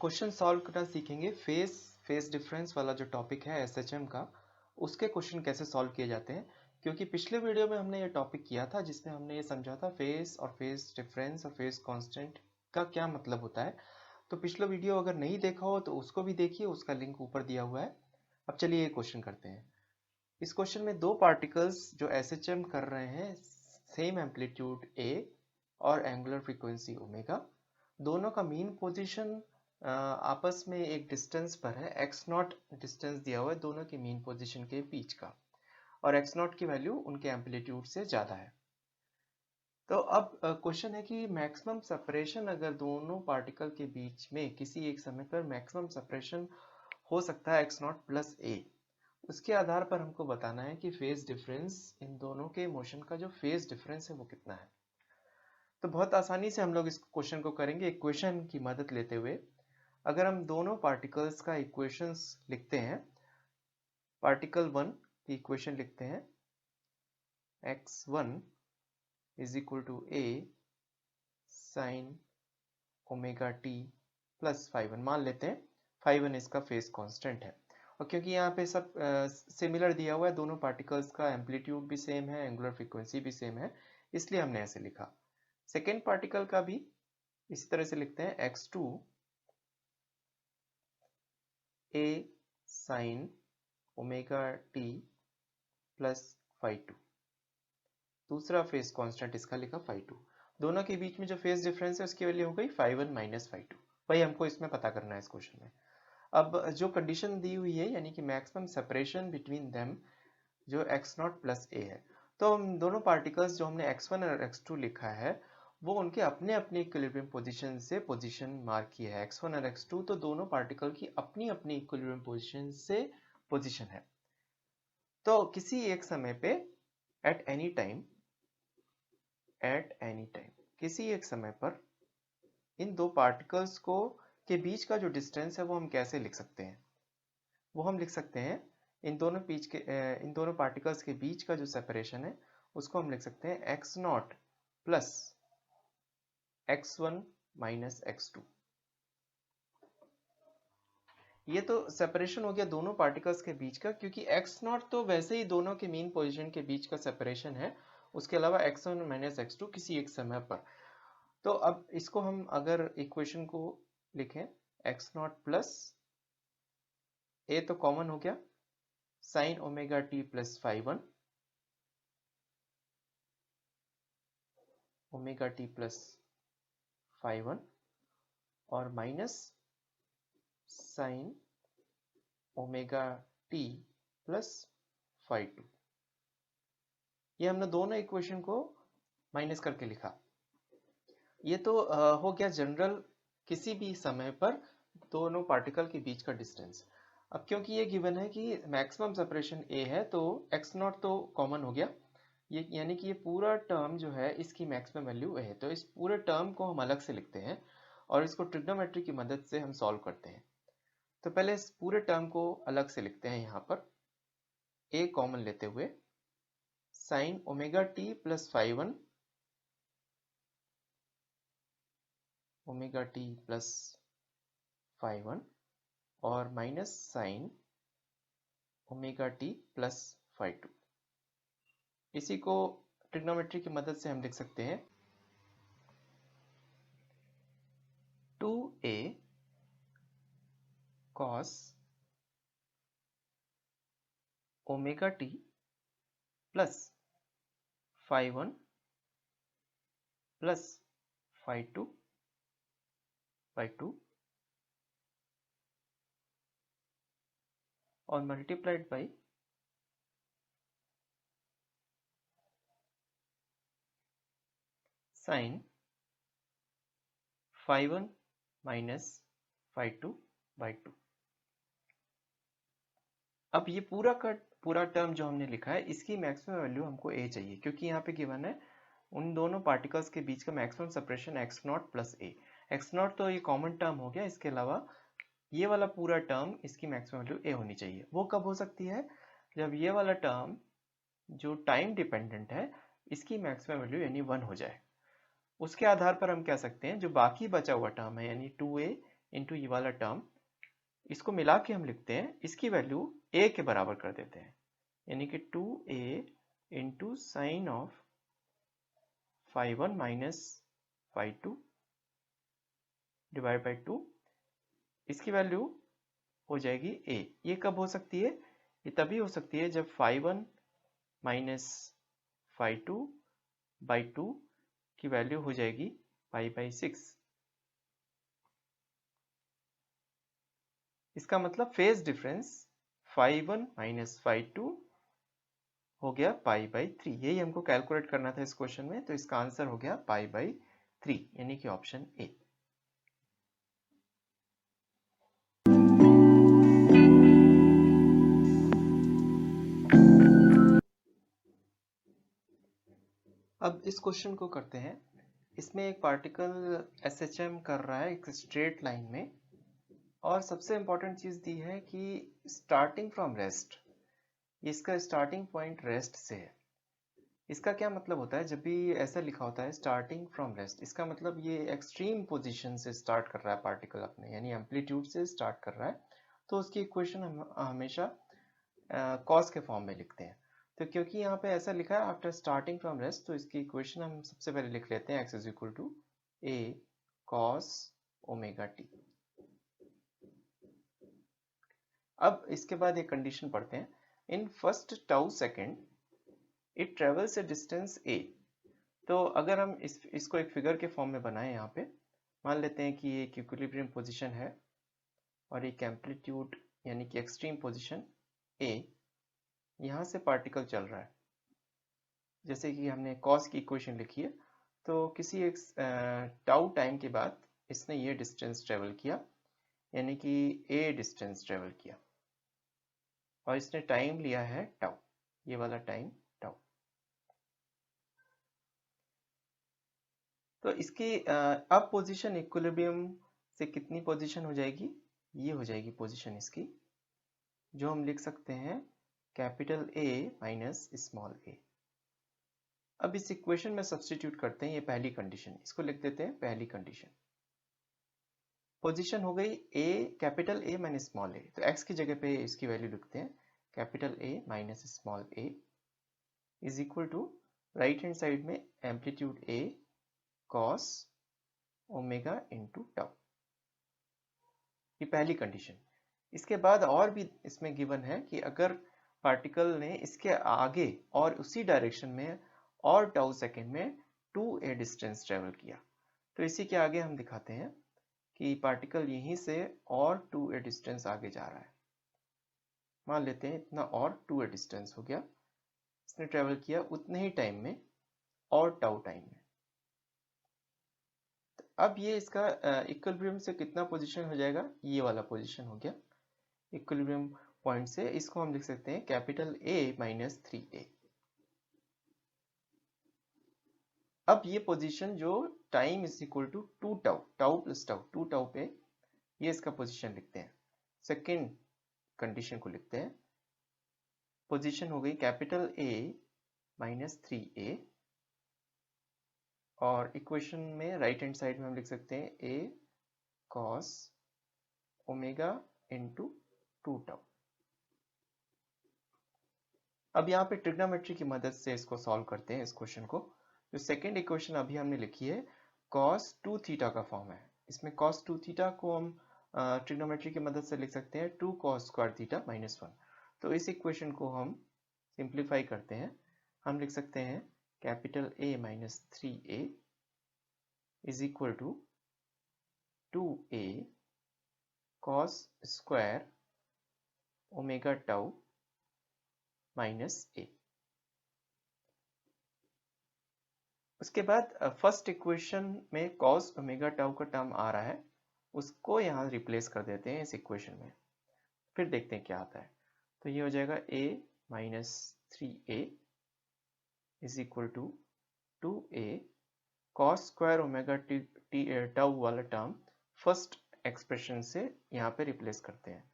Question solve करना सीखेंगे। Phase difference वाला जो टॉपिक है एसएचएम का, उसके क्वेश्चन कैसे सॉल्व किए जाते हैं। क्योंकि पिछले वीडियो में हमने ये टॉपिक किया था जिसमें हमने ये समझा था फेस और फेस डिफरेंस और फेस कांस्टेंट का क्या मतलब होता है। तो पिछला वीडियो अगर नहीं देखा हो तो उसको भी देखिए, उसका लिंक ऊपर दिया हुआ है। अब चलिए ये क्वेश्चन करते हैं। इस क्वेश्चन में दो पार्टिकल्स जो एसएचएम कर रहे हैं, सेम एम्पलीट्यूड ए और एंगुलर फ्रीक्वेंसी ओमेगा, दोनों का मीन पोजीशन आपस में एक डिस्टेंस पर है। एक्स नॉट डिस्टेंस दिया हुआ है दोनों के मीन पोजीशन के बीच का, और एक्स नॉट की वैल्यू उनके एम्पलीट्यूड से ज़्यादा है। तो अब क्वेश्चन है कि मैक्सिमम सेपरेशन, अगर दोनों पार्टिकल के बीच में किसी एक समय पर मैक्सिमम सेपरेशन हो सकता है एक्स नॉट प्लस ए, उसके आधार पर हमको बताना है कि फेज डिफरेंस, इन दोनों के मोशन का जो फेज डिफरेंस है वो कितना है। तो बहुत आसानी से हम लोग इस क्वेश्चन को करेंगे इक्वेशन की मदद लेते हुए। अगर हम दोनों पार्टिकल्स का इक्वेशंस लिखते हैं, पार्टिकल 1 की इक्वेशन लिखते हैं, x1 is equal to a sine omega t plus φ1 मान लेते हैं। φ1 इसका फेस कांस्टेंट है, और क्योंकि यहाँ पे सब सिमिलर दिया हुआ है, दोनों पार्टिकल्स का एम्पलीट्यूड भी सेम है, एंगुलर फ्रीक्वेंसी भी सेम है, इसलिए हमने ऐसे लिखा। सेकेंड पार्टिकल का भी इसी तरह से लिखते हैं, x2 a sine omega t plus φ2, दूसरा फेस कांस्टेंट इसका लिखा φ2। दोनों के बीच में जो फेस डिफरेंस है उसकी वैल्यू हो गई φ1 माइनस φ2। वही हमको इसमें पता करना है इस क्वेश्चन में। अब जो कंडीशन दी हुई है, यानी कि मैक्सिमम सेपरेशन बिटवीन देम, जो x नॉट प्लस ए है, तो हम दोनों पार्टिकल्स जो हमने x1 और x2 लिखा है वो उनके अपने अपने इक्विलिब्रियम पोजीशन से पोजीशन मार्क किया है। x1 और x2 तो दोनों पार्टिकल की अपनी अपनी इक्विलिब्रियम पोजीशन से पोजीशन है। तो किसी एक समय पे एट एनी टाइम किसी एक समय पर इन दो पार्टिकल्स को के बीच का जो डिस्टेंस है वो हम कैसे लिख सकते हैं। वो हम लिख सकते हैं, इन दोनों पार्टिकल्स के बीच का जो सेपरेशन है उसको हम लिख सकते हैं x not plus x1 minus x2। ये तो सेपरेशन हो गया दोनों पार्टिकल्स के बीच का, क्योंकि x नॉट तो वैसे ही दोनों के मीन पोजीशन के बीच का सेपरेशन है। उसके अलावा x1 माइनस x2 किसी एक समय पर। तो अब इसको हम अगर इक्वेशन को लिखें, x नॉट प्लस a तो कॉमन हो गया, sine omega t plus φ1 omega t plus φ1 और minus sine omega t plus φ2। ये हमने दोनों इक्वेशन को माइनस करके लिखा। ये तो हो गया जनरल किसी भी समय पर दोनों पार्टिकल के बीच का डिस्टेंस। अब क्योंकि ये गिवन है कि मैक्सिमम सेपरेशन a है, तो x नॉट तो कॉमन हो गया, ये यानी कि ये पूरा टर्म जो है इसकी मैक्सिमम वैल्यू a है। तो इस पूरे टर्म को हम अलग से लिखते हैं और इसको ट्रिग्नोमेट्री की मदद से हम सॉल्व करते हैं। तो पहले इस पूरे टर्म को अलग से लिखते हैं, यहाँ पर a कॉमन लेते हुए sine omega t plus φ1 omega t plus φ1 और minus sine omega t plus φ2। इसी को ट्रिग्नोमेट्री की मदद से हम लिख सकते हैं 2a cos omega t plus φ1 plus φ2 और multiplied by sine φ1 minus φ2 by 2। अब ये पूरा टर्म जो हमने लिखा है इसकी मैक्सिमम वैल्यू हमको a चाहिए, क्योंकि यहाँ पे गिवन है उन दोनों पार्टिकल्स के बीच का maximum separation x naught plus a। x not तो ये कॉमन टर्म हो गया, इसके अलावा ये वाला पूरा टर्म इसकी मैक्सिमम वैल्यू a होनी चाहिए। वो कब हो सकती है, जब ये वाला टर्म जो टाइम डिपेंडेंट है इसकी मैक्सिमम वैल्यू यानी 1 हो जाए। उसके आधार पर हम कह सकते हैं जो बाकी बचा हुआ टर्म है यानी 2a इंटू ये वाला टर्म, इसको मिला के हम लिखते हैं, इसकी वैल्यू a के बराबर कर देते हैं, यानी कि 2a into sine of phi1 minus phi2 divide by 2, इसकी वैल्यू हो जाएगी a। ये कब हो सकती है? ये तभी हो सकती है जब phi1 माइनस phi2 बाई 2 की वैल्यू हो जाएगी पाई बाई 6। इसका मतलब phase difference phi1 minus phi2 हो गया पाई बाई 3। यही हमको कैलकुलेट करना था इस क्वेश्चन में, तो इसका आंसर हो गया पाई बाई 3, यानी कि ऑप्शन ए। अब इस क्वेश्चन को करते हैं। इसमें एक पार्टिकल SHM कर रहा है एक स्ट्रेट लाइन में, और सबसे इंपॉर्टेंट चीज दी है कि स्टार्टिंग फ्रॉम रेस्ट, इसका स्टार्टिंग पॉइंट रेस्ट से है। इसका क्या मतलब होता है? जब भी ऐसा लिखा होता है स्टार्टिंग फ्रॉम रेस्ट, इसका मतलब ये एक्सट्रीम पोजीशन से स्टार्ट कर रहा है पार्टिकल अपने, यानी एम्पलीट्यूड से स्टार्ट कर रहा है, तो उसकी इक्वेशन हम हमेशा कॉस के फॉर्म में लिखते हैं। तो क्योंकि यहाँ पे ऐसा लिखा है आफ्टर स्टार्टिंग फ्रॉम रेस्ट, तो इसकी इक्वेशन हम सबसे पहले लिख लेते हैं x is equal to a cos omega t। अब इसके बाद एक कंडीशन पढ़ते हैं, in first tau second it travels a distance a। तो अगर हम इसको एक फिगर के फॉर्म में बनाएं, यहाँ पे मान लेते हैं कि ये एक इक्विलिब्रियम पोजीशन है और एक एम्पलीट्यूड यानी कि एक्सट्रीम पोजीशन a, यहाँ से पार्टिकल चल रहा है। जैसे कि हमने कॉस की इक्वेशन लिखी है, तो किसी एक टाउ टाइम के बाद इसने ये डिस्टेंस ट्रेवल किया, यानी कि a डिस्टेंस ट्रेवल किया, और इसने टाइम लिया है टाउ, ये वाला टाइम टाउ। तो इसकी अब पोजीशन इक्विलिब्रियम से कितनी पोजीशन हो जाएगी? ये हो जाएगी पोजीशन इसकी, जो हम लिख सकते हैं capital A minus small a। अब इस इक्वेशन में सब्स्टिट्यूट करते हैं ये पहली कंडीशन, इसको लिख देते हैं पहली कंडीशन। पोजीशन हो गई a capital A minus small a, तो x की जगह पे इसकी वैल्यू लिखते हैं capital A minus small a is equal to right hand side में amplitude a cos omega into tau. ये पहली कंडीशन। इसके बाद और भी इसमें गिवन है कि अगर पार्टिकल ने इसके आगे और उसी डायरेक्शन में और टाउ सेकेंड में 2a डिस्टेंस ट्रेवल किया, तो इसी के आगे हम दिखाते हैं कि पार्टिकल यहीं से और 2a डिस्टेंस आगे जा रहा है। मान लेते हैं इतना और 2a डिस्टेंस हो गया, इसने ट्रेवल किया उतने ही टाइम में और टाउ टाइम में। तो अब ये इसका इक्विलिब्रियम से कितना पोजीशन हो जाएगा? ये वाला पोजीशन हो गया इक्विलिब्रियम पॉइंट से। इसको हम लिख सकते हैं कैपिटल A माइनस 3a। अब ये पोजीशन जो time is equal to 2 tau, tau plus tau 2 tau पे, ये इसका पोजीशन लिखते हैं। सेकेंड कंडीशन को लिखते हैं, पोजीशन हो गई कैपिटल A माइनस 3a, और इक्वेशन में राइट हैंड साइड में हम लिख सकते हैं a cos omega into 2 tau. अब यहाँ पे ट्रिग्नोमेट्री की मदद से इसको सॉल्व करते हैं इस क्वेश्चन को। जो सेकेंड इक्वेशन अभी हमने लिखी है cos 2 थीटा का फॉर्म है, इसमें cos 2 थीटा को हम ट्रिग्नोमेट्री की मदद से लिख सकते हैं 2 cos स्क्वायर थीटा माइनस 1। तो इस इक्वेशन को हम सिंप्लीफाई करते हैं, हम लिख सकते हैं capital A minus 3a is equal to 2a cos square omega tau minus a। उसके बाद फर्स्ट इक्वेशन में cos ओमेगा टाउ का टर्म आ रहा है, उसको यहाँ रिप्लेस कर देते हैं इस इक्वेशन में, फिर देखते हैं क्या आता है। तो ये हो जाएगा a minus 3a is equal to 2a cos square omega tau वाला टर्म फर्स्ट एक्सप्रेशन से यहाँ पे रिप्लेस करते हैं,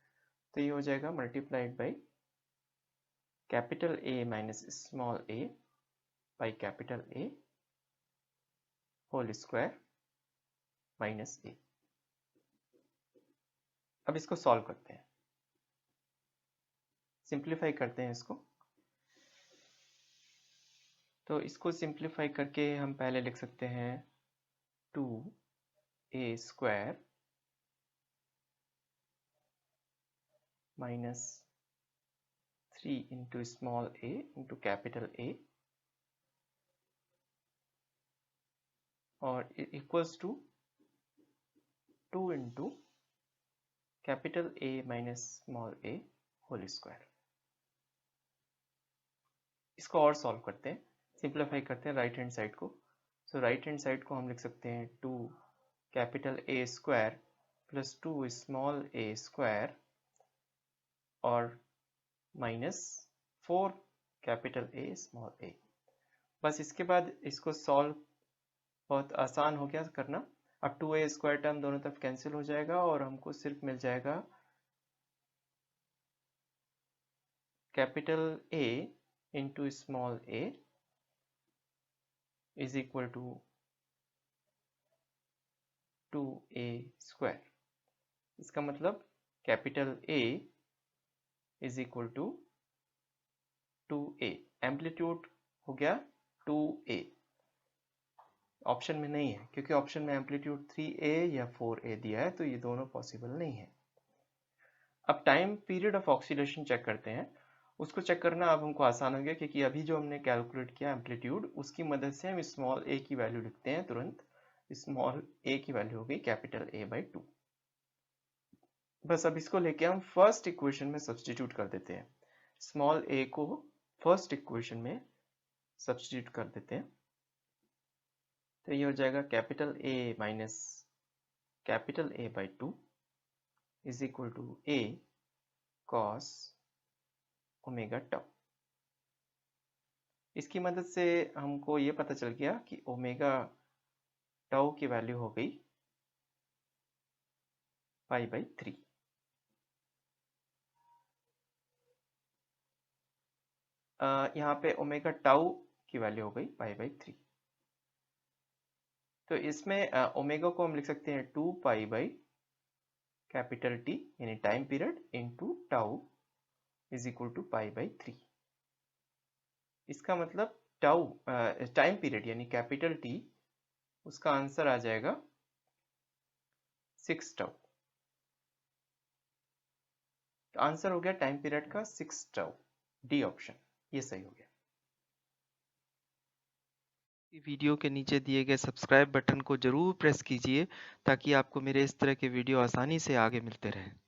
तो ये हो जाएगा multiplied by capital A minus small a by capital A whole square minus a। अब इसको सॉल्व करते हैं, सिंप्लीफाई करते हैं इसको। तो इसको सिंप्लीफाई करके हम पहले लिख सकते हैं 2a² minus 3 into small a into capital A और equals to 2 into capital A minus small a whole square. इसको और सॉल्व करते हैं, सिंप्लीफाई करते हैं राइट हैंड साइड को। सो राइट हैंड साइड को हम लिख सकते हैं 2 capital A square plus 2 small a square और minus 4 capital A small a। बस इसके बाद इसको सॉल्व बहुत आसान हो गया करना। अब 2a स्क्वायर टर्म दोनों तरफ कैंसिल हो जाएगा और हमको सिर्फ मिल जाएगा capital A into small a is equal to 2a square. इसका मतलब capital A is equal to 2a। Amplitude हो गया 2a, ऑप्शन में नहीं है क्योंकि ऑप्शन में एम्पलीट्यूड 3a या 4a दिया है, तो ये दोनों पॉसिबल नहीं है। अब time period of oscillation check करते हैं। उसको चेक करना अब हमको आसान हो गया क्योंकि अभी जो हमने कैलकुलेट किया एम्पलीट्यूड, उसकी मदद से हम स्मॉल a की वैल्यू लिखते हैं तुरंत। स्मॉल a की वैल्यू हो गई कैपिटल A/2। बस अब इसको लेके हम फर्स्ट इक्वेशन में सब्स्टिट्यूट कर देते हैं। स्मॉल a को फर्स्ट इक्वेशन में सब्स्टिट्यूट कर देते हैं, तो ये हो जाएगा capital A minus capital A/2 is equal to a cos omega tau. इसकी मदद से हमको ये पता चल गया कि ओमेगा टाउ की वैल्यू हो गई π/3। यहाँ पे ओमेगा टाउ की वैल्यू हो गई π/3। तो इसमें ओमेगा को हम लिख सकते हैं 2π/T यानी time period into tau is equal to π/3। इसका मतलब टाउ टाइम पीरियड यानी कैपिटल T, उसका आंसर आ जाएगा 6 टाउ। तो आंसर हो गया टाइम पीरियड का 6 टाउ, डी ऑप्शन, ये सही हो गया। वीडियो के नीचे दिए गए सब्सक्राइब बटन को जरूर प्रेस कीजिए ताकि आपको मेरे इस तरह के वीडियो आसानी से आगे मिलते रहें।